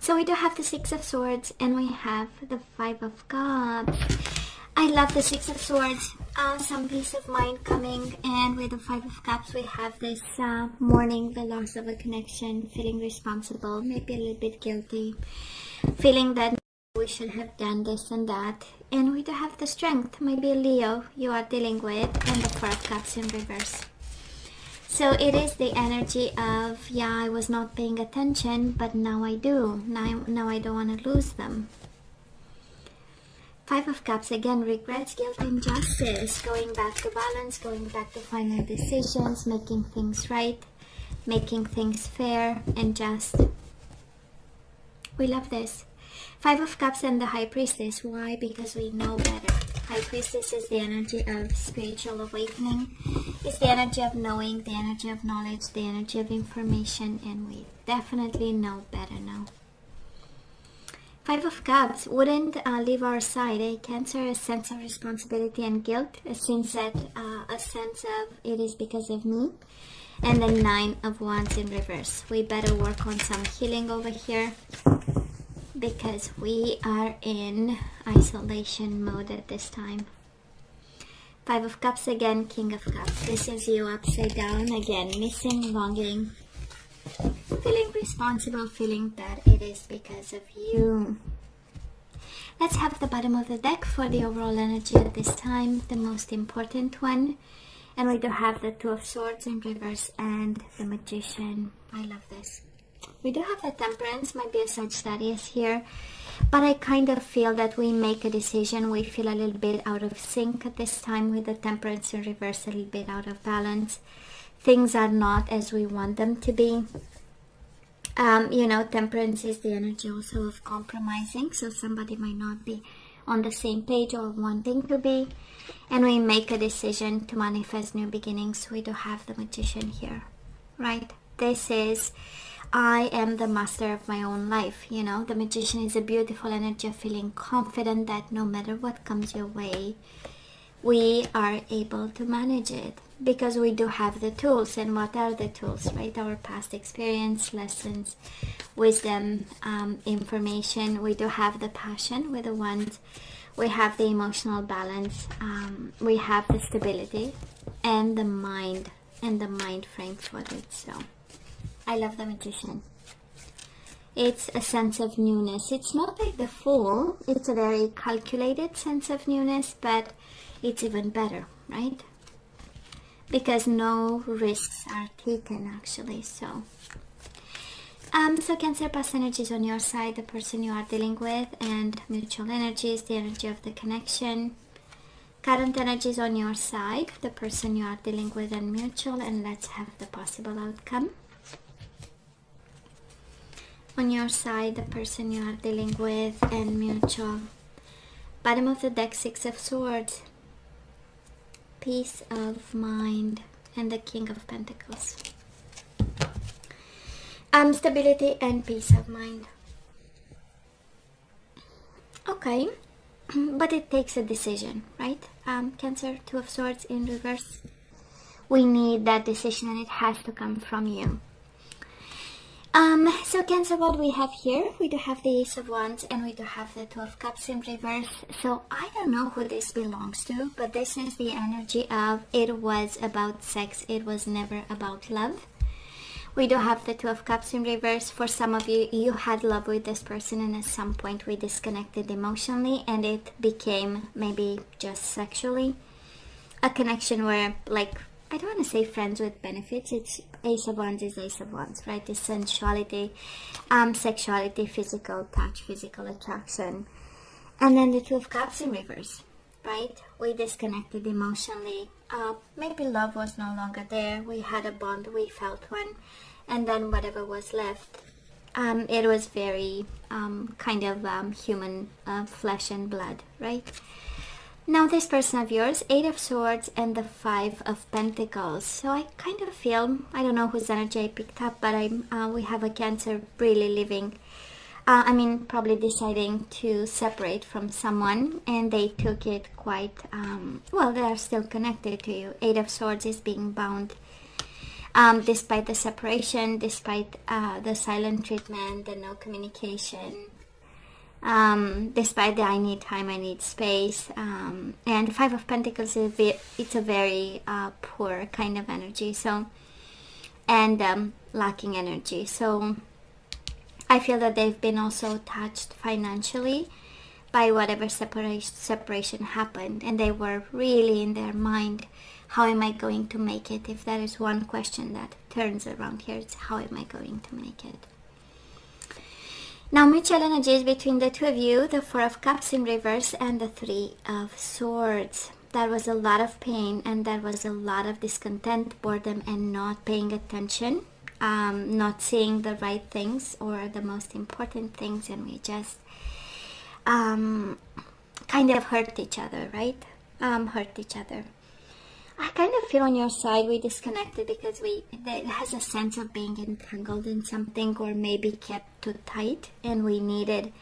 So we do have the Six of Swords and we have the Five of Cups. I love the Six of Swords. Some peace of mind coming, and with the Five of Cups we have this mourning the loss of a connection, feeling responsible, maybe a little bit guilty, feeling that we should have done this and that. And we do have the Strength, maybe a Leo you are dealing with, and the Four of Cups in reverse. So it is the energy of, yeah, I was not paying attention, but now I do. Now I don't want to lose them. Five of Cups, again, regrets, guilt, injustice, going back to balance, going back to final decisions, making things right, making things fair and just. We love this. Five of Cups and the High Priestess. Why? Because we know better. High Priestess is the energy of spiritual awakening. It's the energy of knowing, the energy of knowledge, the energy of information, and we definitely know better now. Five of Cups wouldn't leave our side. Cancer, a sense of responsibility and guilt, a sense of it is because of me. And the Nine of Wands in reverse. We better work on some healing over here, because we are in isolation mode at this time. Five of Cups again, King of Cups. This is you upside down again, missing, longing, feeling responsible, feeling that it is because of you. Let's have the bottom of the deck for the overall energy at this time, the most important one. And we do have the Two of Swords in reverse and the Magician. I love this. We do have the Temperance, might be a Sagittarius here, but I kind of feel that we make a decision, we feel a little bit out of sync at this time with the Temperance in reverse, a little bit out of balance. Things are not as we want them to be. You know, Temperance is the energy also of compromising, so somebody might not be on the same page or wanting to be, and we make a decision to manifest new beginnings. We do have the Magician here, right? This is, I am the master of my own life. You know, the Magician is a beautiful energy of feeling confident that no matter what comes your way, we are able to manage it, because we do have the tools. And what are the tools, right? Our past experience, lessons, wisdom, information. We do have the passion with the Wands. We have the emotional balance. We have the stability and the mind frame for it. So I love the Magician. It's a sense of newness. It's not like the Fool. It's a very calculated sense of newness, but it's even better, right? Because no risks are taken, actually. So Cancer, past energies on your side, the person you are dealing with, and mutual energies, the energy of the connection. Current energies on your side, the person you are dealing with, and mutual, and let's have the possible outcome. On your side, the person you are dealing with, and mutual. Bottom of the deck, Six of Swords, peace of mind, and the King of Pentacles. Stability and peace of mind. Okay, but it takes a decision, right? Cancer, Two of Swords in reverse. We need that decision, and it has to come from you. So Cancer, what we have here, we do have the Ace of Wands and we do have the Two of Cups in reverse. So I don't know who this belongs to, but this is the energy of it was about sex, it was never about love. We do have the Two of Cups in reverse. For some of you, you had love with this person, and at some point we disconnected emotionally, and it became maybe just sexually a connection where, like, I don't want to say friends with benefits. It's Ace of Wands is Ace of Wands, right? It's sensuality, sexuality, physical touch, physical attraction. And then the Two of Cups in reverse, right? We disconnected emotionally. Maybe love was no longer there. We had a bond, we felt one. And then whatever was left, it was very kind of human, flesh and blood, right? Now this person of yours, Eight of Swords and the Five of Pentacles. So I kind of feel, I don't know whose energy I picked up, but we have a Cancer really living, probably deciding to separate from someone, and they took it quite, well, they are still connected to you. Eight of Swords is being bound. despite the separation, despite the silent treatment, the no communication, despite the I need time, I need space, and Five of Pentacles, it's a very poor kind of energy, so, and lacking energy. So I feel that they've been also touched financially by whatever separation happened, and they were really in their mind, how am I going to make it? If there is one question that turns around here, it's how am I going to make it? Now, mutual energies between the two of you, the Four of Cups in reverse and the Three of Swords. There was a lot of pain, and there was a lot of discontent, boredom, and not paying attention, not seeing the right things or the most important things, and we just kind of hurt each other, right? Hurt each other. I kind of feel on your side we disconnected because it has a sense of being entangled in something, or maybe kept too tight, and we needed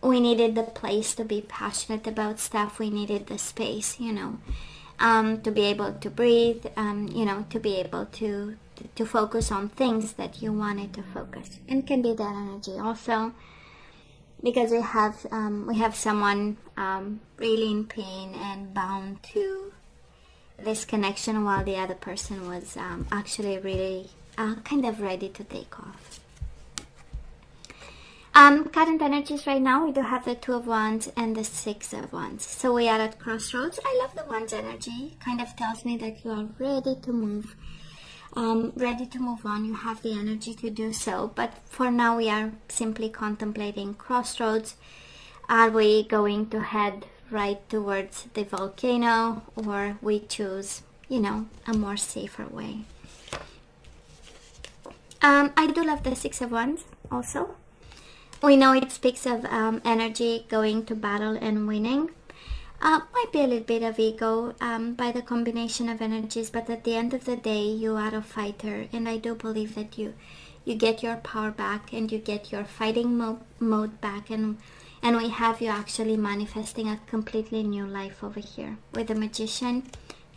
the place to be passionate about stuff. We needed the space, to be able to breathe, to be able to focus on things that you wanted to focus. And can be that energy also, because we have someone really in pain and bound to this connection, while the other person was actually really kind of ready to take off. Current energies right now, we do have the Two of Wands and the Six of Wands. So we are at crossroads. I love the Wands energy. Kind of tells me that you are ready to move. Ready to move on. You have the energy to do so. But for now, we are simply contemplating crossroads. Are we going to head right towards the volcano, or we choose, a more safer way? I do love the Six of Wands also. We know it speaks of energy, going to battle and winning. Might be a little bit of ego by the combination of energies, but at the end of the day, you are a fighter, and I do believe that you get your power back, and you get your fighting mode back, and we have you actually manifesting a completely new life over here with the Magician,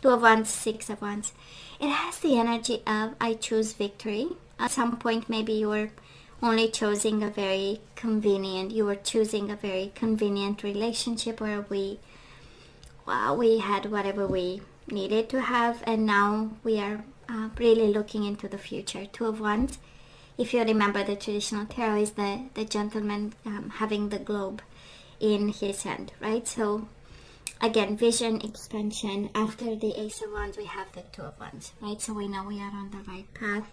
Two of Wands, Six of Wands. It has the energy of I choose victory. At some point, maybe you were only choosing a very convenient relationship where we had whatever we needed to have, and now we are really looking into the future. Two of Wands, if you remember the traditional tarot, is the gentleman having the globe in his hand, right? So again, vision, expansion. After the Ace of Wands, we have the Two of Wands, right? So we know we are on the right path,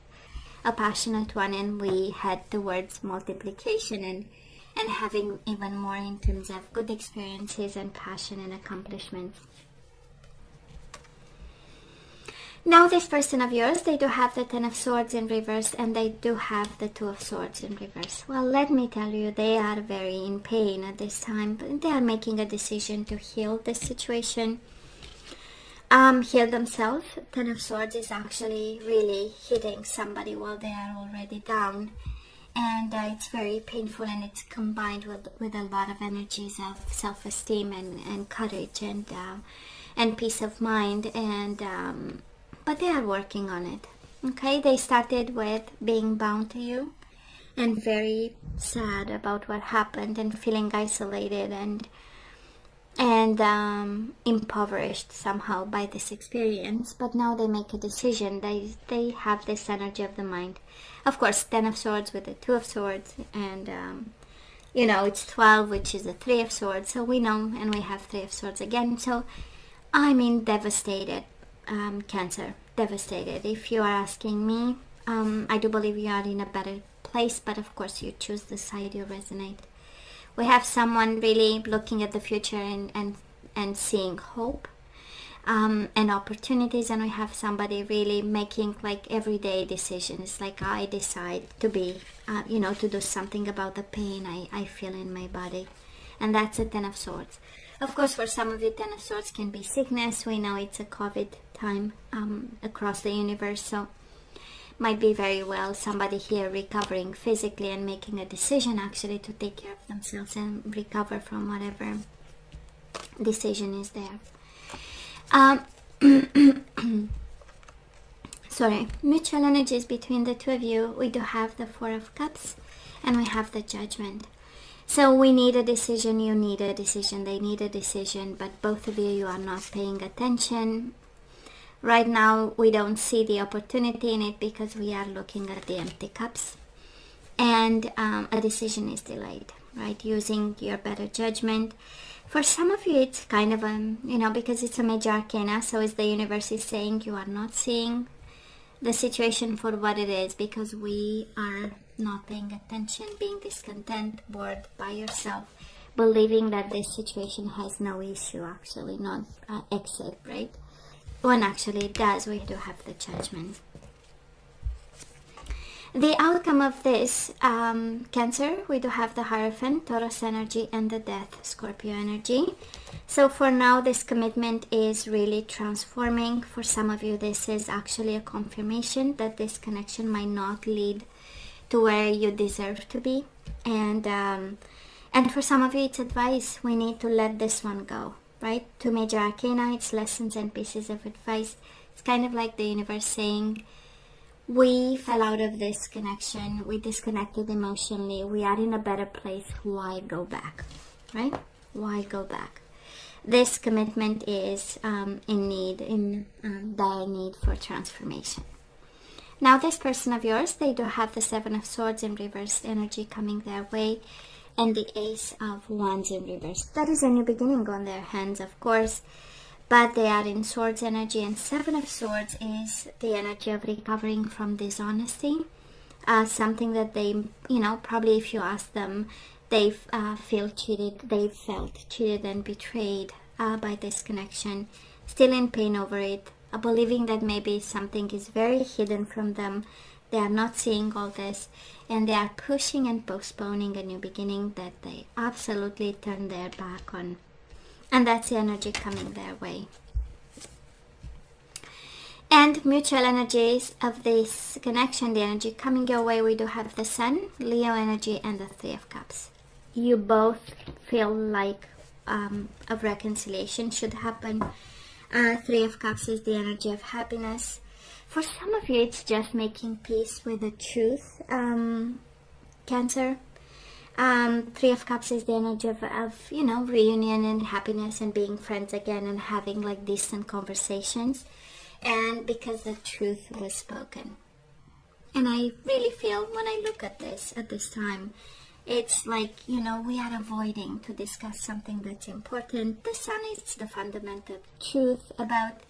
a passionate one, and we head towards multiplication and having even more in terms of good experiences and passion and accomplishments. Now, this person of yours, they do have the Ten of Swords in reverse, and they do have the Two of Swords in reverse. Well, let me tell you, they are very in pain at this time, but they are making a decision to heal this situation, heal themselves. Ten of Swords is actually really hitting somebody while they are already down, and it's very painful, and it's combined with a lot of energies of self-esteem and courage and peace of mind, and but they are working on it. Okay, they started with being bound to you and very sad about what happened and feeling isolated and impoverished somehow by this experience, but now they make a decision. They have this energy of the mind. Of course, Ten of Swords with the Two of Swords, and it's 12, which is the Three of Swords, so we know, and we have Three of Swords again. So I mean, devastated. Cancer, devastated. If you are asking me, I do believe you are in a better place, but of course you choose the side you resonate. We have someone really looking at the future and seeing hope and opportunities, and we have somebody really making like everyday decisions, like I decide to be to do something about the pain I feel in my body, and that's a Ten of Swords. Of course, for some of you, Ten of Swords can be sickness. We know it's a COVID time across the universe, so might be very well somebody here recovering physically and making a decision actually to take care of themselves and recover from whatever decision is there. mutual energies between the two of you. We do have the Four of Cups and we have the Judgment. So we need a decision, you need a decision, they need a decision, but both of you are not paying attention. Right now we don't see the opportunity in it because we are looking at the empty cups, and a decision is delayed, right? Using your better judgment. For some of you it's kind of because it's a major arcana, so as the universe is saying, you are not seeing the situation for what it is because we are not paying attention, being discontent, bored by yourself, believing that this situation has no issue, actually not exit, right? When actually it does. We do have the Judgment. The outcome of this, Cancer, we do have the Hierophant, Taurus energy, and the Death, Scorpio energy. So for now, this commitment is really transforming. For some of you, this is actually a confirmation that this connection might not lead to where you deserve to be. And for some of you, it's advice. We need to let this one go, right? Two major arcana, it's lessons and pieces of advice. It's kind of like the universe saying, we fell out of this connection, we disconnected emotionally, we are in a better place, why go back, right? Why go back? This commitment is in dire need for transformation. Now this person of yours, they do have the Seven of Swords in reverse energy coming their way, and the Ace of Wands in reverse. That is a new beginning on their hands, of course, but they are in Swords energy, and Seven of Swords is the energy of recovering from dishonesty, something that they, probably if you ask them, they felt cheated and betrayed by this connection, still in pain over it, believing that maybe something is very hidden from them. They are not seeing all this, and they are pushing and postponing a new beginning that they absolutely turn their back on. And that's the energy coming their way. And mutual energies of this connection, the energy coming your way, we do have the Sun, Leo energy, and the Three of Cups. You both feel like a reconciliation should happen. Three of Cups is the energy of happiness. For some of you, it's just making peace with the truth, Cancer. Three of Cups is the energy of reunion and happiness and being friends again and having like decent conversations, and because the truth was spoken. And I really feel when I look at this time, it's like, we are avoiding to discuss something that's important. The Sun is the fundamental truth about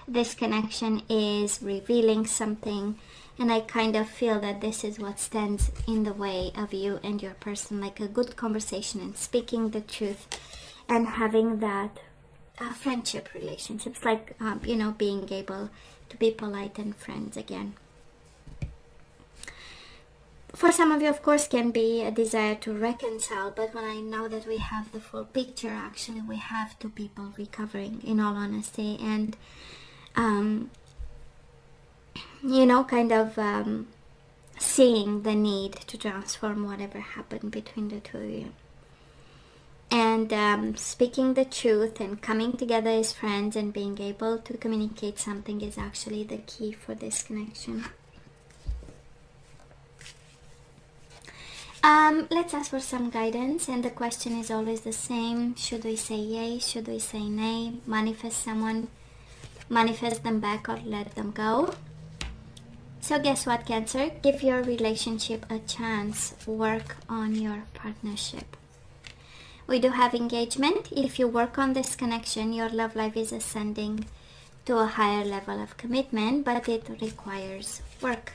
this connection, is revealing something, and I kind of feel that this is what stands in the way of you and your person, like a good conversation and speaking the truth and having that friendship relationships, like being able to be polite and friends again. For some of you, of course, can be a desire to reconcile, but when I know that we have the full picture, actually we have two people recovering, in all honesty, and seeing the need to transform whatever happened between the two of you. And speaking the truth and coming together as friends and being able to communicate something is actually the key for this connection. Let's ask for some guidance, and the question is always the same. Should we say yay? Should we say nay? Manifest someone, manifest them back, or let them go? So guess what, Cancer? Give your relationship a chance. Work on your partnership. We do have engagement. If you work on this connection, your love life is ascending to a higher level of commitment, but it requires work.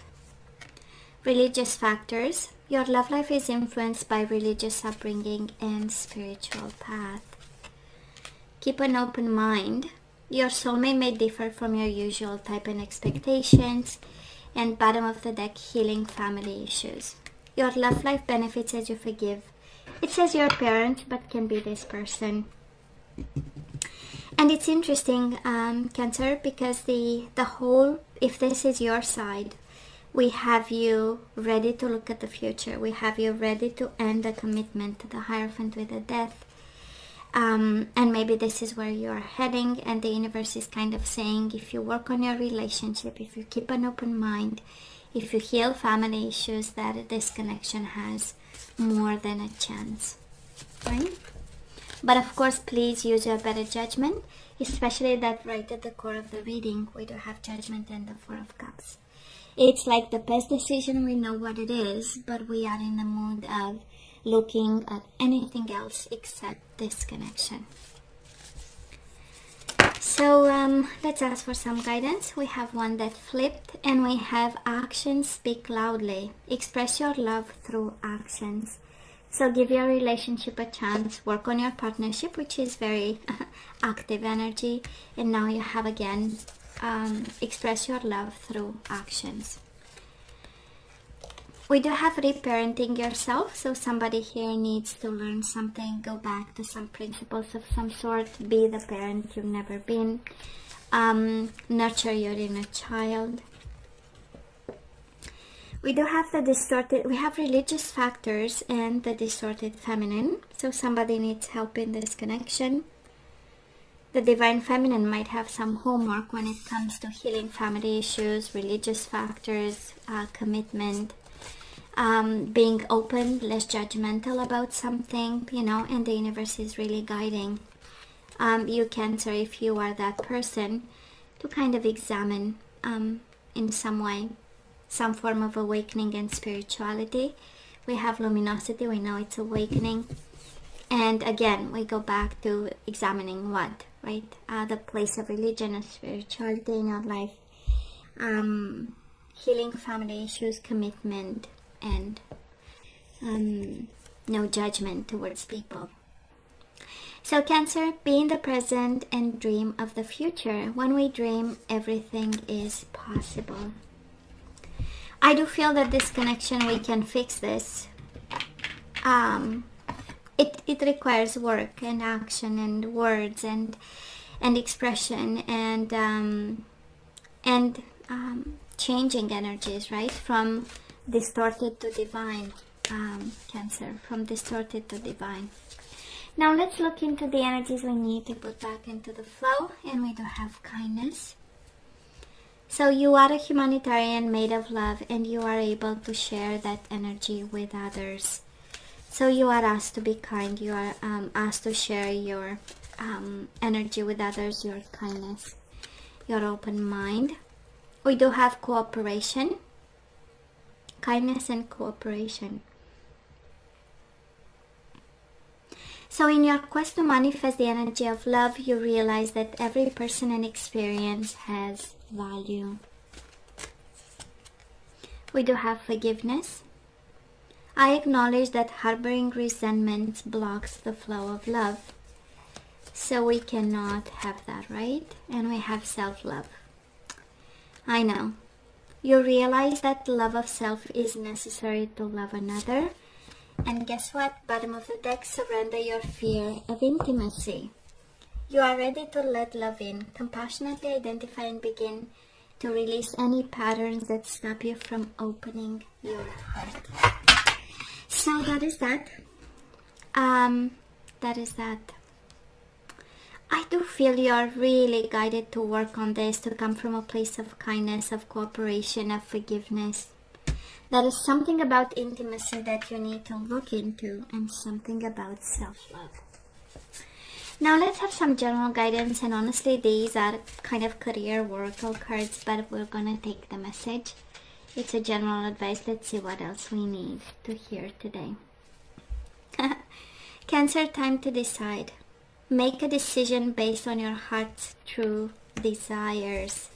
Religious factors. Your love life is influenced by religious upbringing and spiritual path. Keep an open mind. Your soulmate may differ from your usual type and expectations. And bottom of the deck, healing family issues. Your love life benefits as you forgive. It says your parent, but can be this person. And it's interesting, Cancer, because the whole, if this is your side, we have you ready to look at the future. We have you ready to end a commitment to the Hierophant with a death. And maybe this is where you're heading, and the universe is kind of saying, if you work on your relationship, if you keep an open mind, if you heal family issues, that this connection has more than a chance, right? But of course, please use your better judgment, especially that right at the core of the reading, we do have Judgment and the Four of Cups. It's like the best decision, we know what it is, but we are in the mood of looking at anything else except this connection. So let's ask for some guidance. We have one that flipped, and we have actions speak loudly. Express your love through actions. So give your relationship a chance, work on your partnership, which is very active energy. And now you have again, express your love through actions. We do have reparenting yourself, so somebody here needs to learn something, go back to some principles of some sort, be the parent you've never been, nurture your inner child. We do have the distorted, we have religious factors and the distorted feminine, so somebody needs help in this connection. The divine feminine might have some homework when it comes to healing family issues, religious factors, commitment, being open, less judgmental about something, you know, and the universe is really guiding you, Cancer, if you are that person, to kind of examine in some way, some form of awakening and spirituality. We have luminosity, we know it's awakening. And again, we go back to examining what, right? The place of religion and spirituality in our life. Healing family issues, commitment, and no judgment towards people. So Cancer, be in the present and dream of the future. When we dream, everything is possible. I do feel that this connection, we can fix this. It requires work and action and words and expression and changing energies, right? From distorted to divine, Cancer, from distorted to divine. Now let's look into the energies we need to put back into the flow, and we do have kindness. So you are a humanitarian made of love, and you are able to share that energy with others. So you are asked to be kind, you are asked to share your energy with others, your kindness, your open mind. We do have cooperation, kindness and cooperation. So in your quest to manifest the energy of love, you realize that every person and experience has value. We do have forgiveness. I acknowledge that harboring resentment blocks the flow of love. So we cannot have that, right? And we have self-love. I know. You realize that love of self is necessary to love another. And guess what? Bottom of the deck, surrender your fear of intimacy. You are ready to let love in. Compassionately identify and begin to release any patterns that stop you from opening your heart. So that is that. That is that. I do feel you are really guided to work on this, to come from a place of kindness, of cooperation, of forgiveness. There is something about intimacy that you need to look into, and something about self-love. Now let's have some general guidance, and honestly these are kind of career oracle cards, but we're gonna take the message. It's a general advice. Let's see what else we need to hear today. Cancer, time to decide. Make a decision based on your heart's true desires.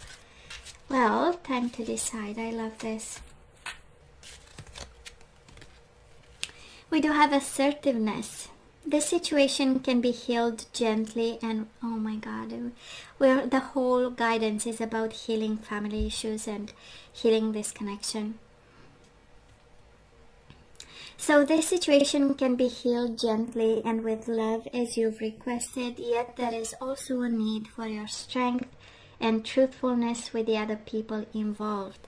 Well, time to decide. I love this. We do have assertiveness. This situation can be healed gently, and oh my God, where the whole guidance is about healing family issues and healing this connection. So this situation can be healed gently and with love as you've requested, yet there is also a need for your strength and truthfulness with the other people involved.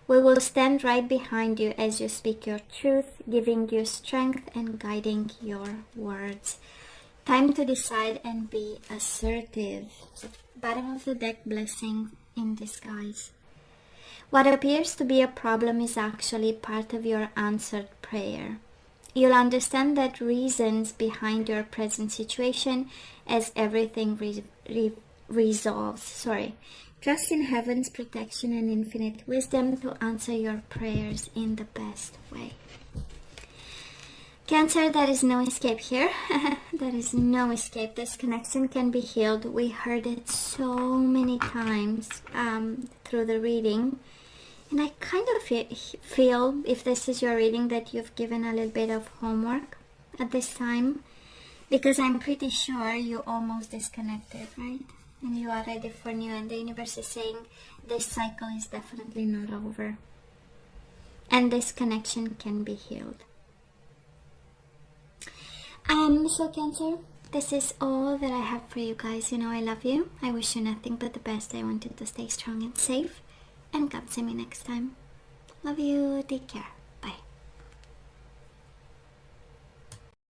We will stand right behind you as you speak your truth, giving you strength and guiding your words. Time to decide and be assertive. Bottom of the deck, blessing in disguise. What appears to be a problem is actually part of your answered prayer. You'll understand that reasons behind your present situation as everything resolves. Trust in heaven's protection and infinite wisdom to answer your prayers in the best way. Cancer, there is no escape here. There is no escape. This connection can be healed. We heard it so many times through the reading. And I kind of feel, if this is your reading, that you've given a little bit of homework at this time. Because I'm pretty sure you almost disconnected, right? And you are ready for new. And the universe is saying this cycle is definitely not over. And this connection can be healed. So Cancer, this is all that I have for you guys. You know I love you. I wish you nothing but the best. I want you to stay strong and safe. And come see me next time. Love you. Take care.